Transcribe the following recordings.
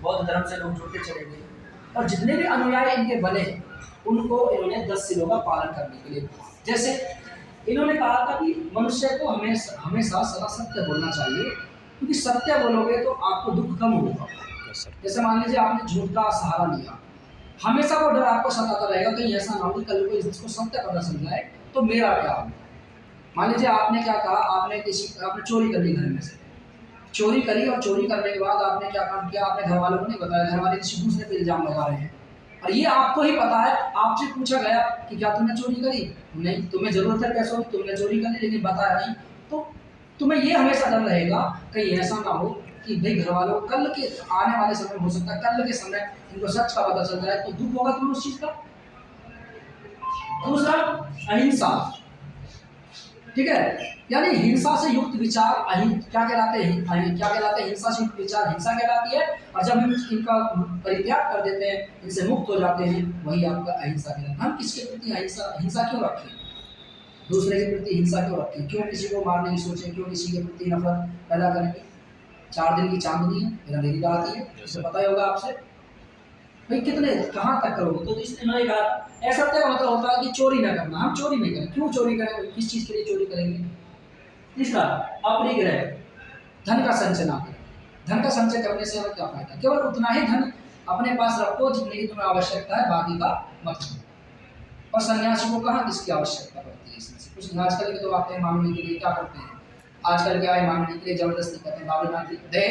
बौद्ध धर्म से लोग जुड़ते चले गए, और जितने भी अनुयायी इनके बने उनको इन्होंने 10 सिलों का पालन करने के लिए कहा। जैसे इन्होंने कहा था कि मनुष्य को हमेशा सदा सत्य बोलना चाहिए, क्योंकि सत्य बोलोगे तो आपको दुख कम होगा। जैसे मान लीजिए आपने झूठ का सहारा लिया, हमेशा वो डर आपको सताता रहेगा कहीं ऐसा ना हो कि कल को इसको सत्य पता चल जाए तो मेरा क्या होगा। मान लीजिए आपने क्या कहा, आपने चोरी कर ली, घर में से चोरी करी, और चोरी करने के बाद आपने क्या काम किया, आपने घर वालों को नहीं बताया, घर वाले किसी दूसरे पे इल्जाम लगा रहे हैं, और ये आपको ही पता है, आपसे पूछा गया कि क्या तुमने चोरी करी, नहीं, तुम्हें जरूरत है पैसों की, तुमने चोरी कर ली लेकिन बताया नहीं, तो तुम्हें ये हमेशा डर रहेगा कहीं ऐसा ना हो कि भाई घर वालों कल के आने वाले समय में हो सकता है कल के समय इनको सच का पता चल जाए तो दुख होगा तुम्हें उस चीज का। दूसरा, अहिंसा, ठीक है, यानी हिंसा से युक्त विचार क्या कहलाते हैं हिंसा से युक्त विचार हिंसा कहलाती है, और जब हम इनका परित्याग कर देते हैं, इनसे मुक्त हो जाते हैं, वही आपका अहिंसा कहलाता है। हम किसके प्रति हिंसा क्यों रखें, दूसरे के प्रति हिंसा क्यों रखें, क्यों किसी को मारने की सोचें, क्यों किसी के प्रति नफरत पैदा करेंगे। 4 दिन की चांदनी है, फिर अंधेरी रात है, जैसे पता ही होगा आपसे, भाई कितने कहाँ तक करोगे। तो इसने इन्होंने कहा ऐसा क्या मतलब होता है कि चोरी ना करना, हम चोरी नहीं करें, क्यों चोरी करें, किस चीज़ के लिए चोरी करेंगे। तीसरा, अपरिग्रह, धन का संचय ना करें, धन का संचय करने से हमें क्या फायदा, केवल उतना ही धन अपने पास रखो जितनी की तुम्हें आवश्यकता है, बाकी का मत करो। और सन्यासी को कहाँ किसकी आवश्यकता पड़ती है, इसमें से कुछ आजकल के तो आते हैं मांगने के लिए, क्या करते हैं आजकल के आए मांगने के लिए, जबरदस्ती करते हैं, बाबू नाथ दे,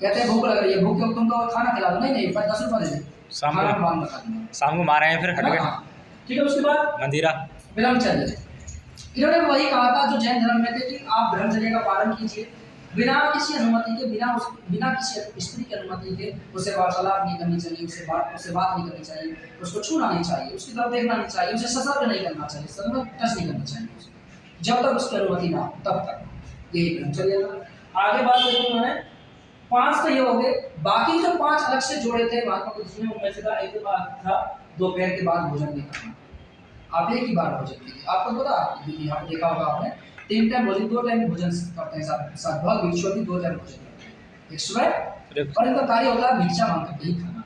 कहते हैं भूख लग रही है, भूख के तुमको खाना खिला दो, नहीं 10 रुपये दे दे, शाम को मारे हैं फिर हट गए। ठीक है, उसके बाद मंदिरा ब्रह्मचर्य, इन्होंने वही कहा था जो जैन धर्म में थे कि आप ब्रह्मचर्य का पालन कीजिए, बिना किसी अनुमति के, बिना किसी स्त्री की अनुमति के उससे वार्तालाप नहीं करनी चाहिए, उससे बात नहीं करनी चाहिए, उसको छूना नहीं चाहिए, उसकी तरफ देखना नहीं चाहिए, उसे सशर्त नहीं करना चाहिए, टच नहीं करना चाहिए उसे, जब तक उसकी अनुमति ना हो तब तक, यही ब्रह्मचर्य था। आगे बात करें उन्होंने 5 तो ये हो गए, बाकी जो 5 अलग से जोड़े थे महात्मा बुद्ध ने, उनमें से था एक बात था दोपहर के बाद भोजन नहीं करना, आप एक ही बार भोजन कीजिए। आपको पता, यहाँ पे देखा होगा आपने 3 टाइम भोजन, 2 टाइम भोजन करते हैं साथ बहुत भिक्षु भी 2 टाइम भोजन करते हैं, एक सुबह, और इनका कार्य होता है भिक्षा मांग करके ही खाना।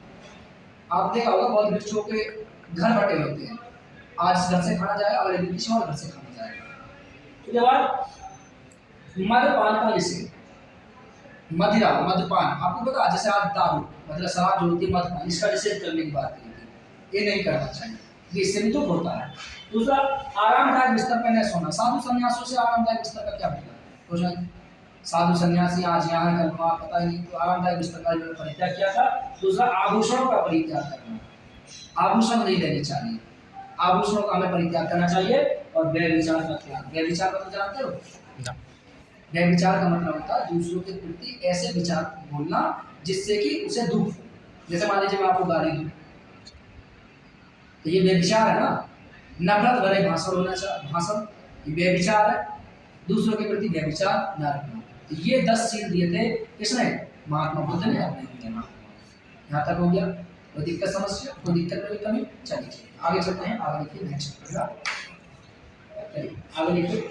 आप देखा होगा बहुत भिक्षुओं के घर बटे होते हैं, आज इस घर से खाना जाएगा, अगले दिन किसी और घर से खाना जाएगा। उसके बाद मद्यपान का निषेध, मदिरा मद्यपान, आपको पता जैसे आज दारू मतलब शराब जो होती है, मद्यपान, इसका निषेध करने की बात करी थी, ये नहीं करना चाहिए, ये इससे भी दुख होता है। दूसरा, आरामदायक बिस्तर पर न सोना, साधु सन्यासियों से आरामदायक बिस्तर का क्या मतलब, साधु सन्यासी आज यहाँ कल वहाँ पता ही नहीं, तो आरामदायक बिस्तर का परित्याग किया था। दूसरा, आभूषणों का परित्याग करना, आभूषण नहीं लेने चाहिए, आभूषणों का हमें परित्याग करना चाहिए, और व्यभिचार का त्याग, व्यभिचार का तो जानते हो, व्यभिचार का मतलब होता है दूसरों के प्रति ऐसे विचार बोलना जिससे कि उसे दुख हो। जैसे मान लीजिए मैं आपको गाली दूं, तो ये व्यभिचार है ना, नफरत भरे भाषण होना चाहिए, भाषण ये व्यभिचार है, दूसरों के प्रति व्यभिचार न रखना। तो ये 10 सील दिए थे किसने, महात्मा बुद्ध ने अपने दिए। यहाँ तक हो गया, कोई दिक्कत समस्या, कोई दिक्कत नहीं कमी, चलिए आगे चलते हैं, आगे लिखिए नेक्स्ट, आगे लिखिए।